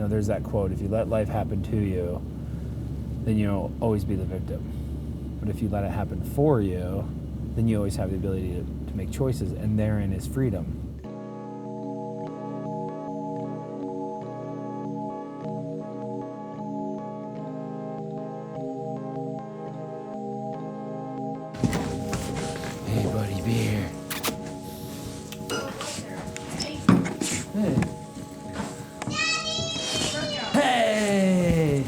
there's that quote, if you let life happen to you, then you'll always be the victim. But if you let it happen for you, then you always have the ability to make choices, and therein is freedom. Hey, buddy, be here. Hey!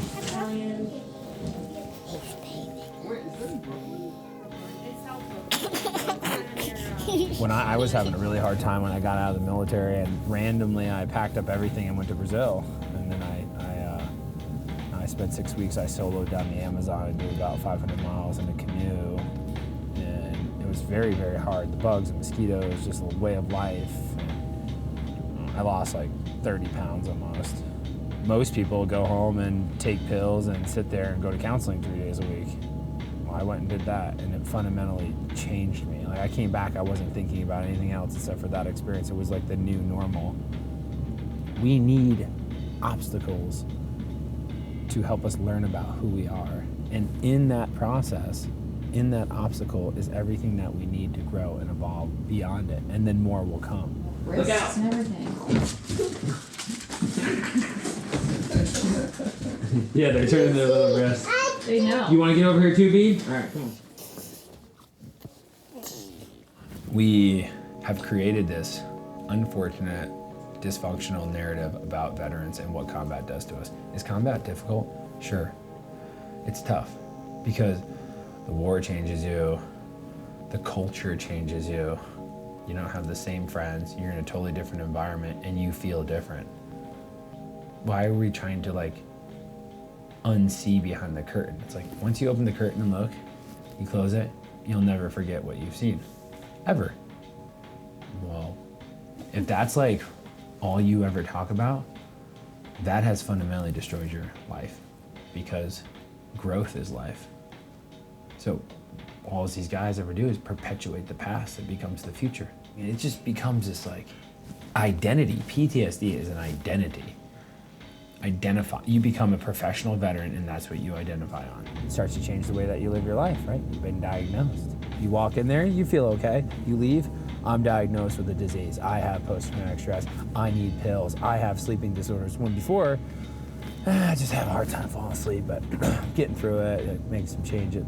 When I was having a really hard time when I got out of the military, and randomly I packed up everything and went to Brazil. And then I spent 6 weeks, I soloed down the Amazon and did about 500 miles in a canoe. And it was very, very hard. The bugs and mosquitoes, just a way of life. And I lost like 30 pounds almost. Most people go home and take pills and sit there and go to counseling 3 days a week. Well, I went and did that, and it fundamentally changed me. Like, I came back, I wasn't thinking about anything else except for that experience. It was like the new normal. We need obstacles to help us learn about who we are. And in that process, in that obstacle is everything that we need to grow and evolve beyond it, and then more will come. Look out! And everything. Yeah, they're turning their little wrists. They know. You want to get over here too, B? All right, come on. We have created this unfortunate, dysfunctional narrative about veterans and what combat does to us. Is combat difficult? Sure. It's tough because the war changes you, the culture changes you, you don't have the same friends, you're in a totally different environment, and you feel different. Why are we trying to like unsee behind the curtain? It's like once you open the curtain and look, you close it, you'll never forget what you've seen, ever. Well, if that's like all you ever talk about, that has fundamentally destroyed your life, because growth is life. So all these guys ever do is perpetuate the past. It becomes the future. And it just becomes this like identity. PTSD is an identity. You become a professional veteran, and that's what you identify on. It starts to change the way that you live your life, right? You've been diagnosed. You walk in there, you feel okay. You leave, I'm diagnosed with a disease. I have post-traumatic stress. I need pills. I have sleeping disorders. When before, I just have a hard time falling asleep, but getting through it, making some changes.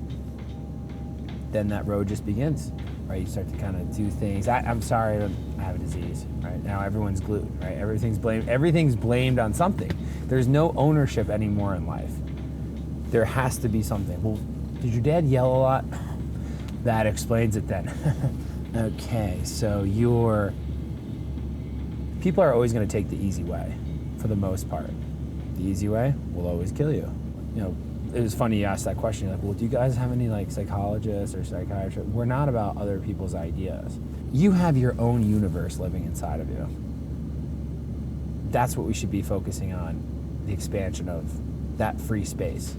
Then that road just begins, right? You start to kind of do things. I'm sorry, I have a disease, right? Now everyone's glued, right? Everything's blamed on something. There's no ownership anymore in life. There has to be something. Well, did your dad yell a lot? That explains it then. Okay, so people are always going to take the easy way, for the most part. The easy way will always kill you. You know, it was funny you asked that question. Like, well, do you guys have any like psychologists or psychiatrists? We're not about other people's ideas. You have your own universe living inside of you. That's what we should be focusing on, the expansion of that free space.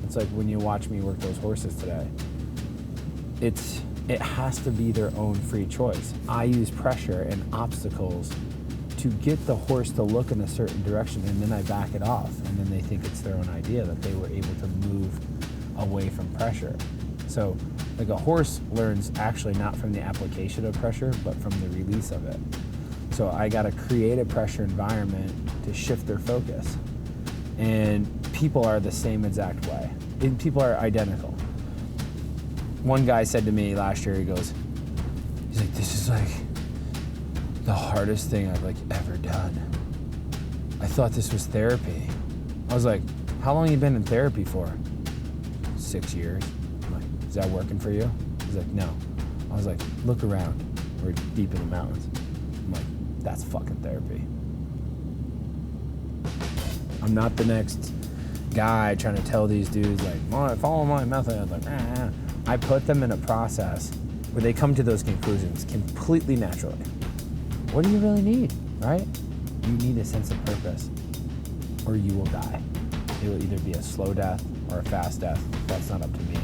It's like when you watch me work those horses today. It has to be their own free choice. I use pressure and obstacles to get the horse to look in a certain direction, and then I back it off, and then they think it's their own idea that they were able to move away from pressure. So like a horse learns actually not from the application of pressure, but from the release of it. So I gotta create a pressure environment to shift their focus. And people are the same exact way. And people are identical. One guy said to me last year, he's like, this is like the hardest thing I've like ever done. I thought this was therapy. I was like, how long have you been in therapy for? 6 years. I'm like, is that working for you? He's like, no. I was like, look around. We're deep in the mountains. I'm like, that's fucking therapy. I'm not the next guy trying to tell these dudes like, well, follow my method. I'm like, I put them in a process where they come to those conclusions completely naturally. What do you really need, right? You need a sense of purpose, or you will die. It will either be a slow death or a fast death. That's not up to me.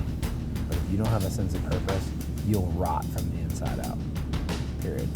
But if you don't have a sense of purpose, you'll rot from the inside out, period.